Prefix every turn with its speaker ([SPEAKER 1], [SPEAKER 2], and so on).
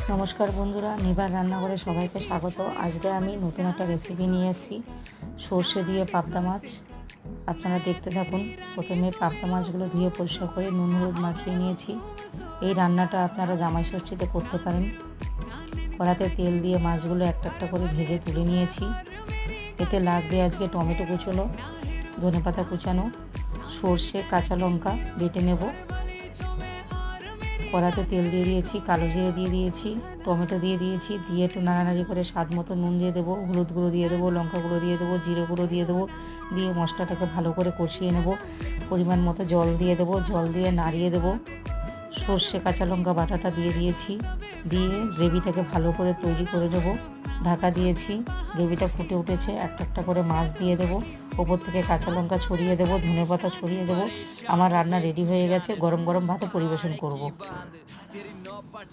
[SPEAKER 1] নমস্কার বন্ধুরা, নিবার রান্নাঘরে সবাইকে স্বাগত। আজকে আমি নতুন একটা রেসিপি নিয়ে এসেছি, সর্ষে দিয়ে পাবদা মাছ। আপনারা দেখতে থাকুন। প্রথমে পাবদা মাছগুলো ধুয়ে পরিষ্কার করে নুন হলুদ মাখিয়ে নিয়েছি। এই রান্নাটা আপনারা জামাই ষষ্ঠীতে করতে পারেন। কড়াতে তেল দিয়ে মাছগুলো একটা একটা করে ভেজে তুলে নিয়েছি। এতে লাগবে আজকে টমেটো কুচোনো, ধনেপাতা কুচানো, সর্ষে, কাঁচা লঙ্কা বেটে নেব। কড়াতে তেল দিয়ে দিয়েছি, কালো জিরে দিয়ে দিয়েছি, টমেটো দিয়ে দিয়েছি, দিয়ে একটু নাড়ানাড়ি করে স্বাদ মতো নুন দিয়ে দেবো, হলুদ গুঁড়ো দিয়ে দেবো, লঙ্কা গুঁড়ো দিয়ে দেবো, জিরে গুঁড়ো দিয়ে দেবো। দিয়ে মশলাটাকে ভালো করে কষিয়ে নেব। পরিমাণ মতো জল দিয়ে দেবো, জল দিয়ে নাড়িয়ে দেবো। সর্ষে কাঁচা লঙ্কা বাটাটা দিয়ে দিয়েছি, দিয়ে গ্রেভিটাকে ভালো করে তৈরি করে নেব। ঢাকা দিয়েছি, গ্রেভিটা ফুটে উঠেছে। একটা একটা করে মাছ দিয়ে দেবো, ওপর থেকে কাঁচা লঙ্কা ছড়িয়ে দেবো, ধনেপাতা ছড়িয়ে দেবো। আমার রান্না রেডি হয়ে গেছে। গরম গরম ভাতে পরিবেশন করব।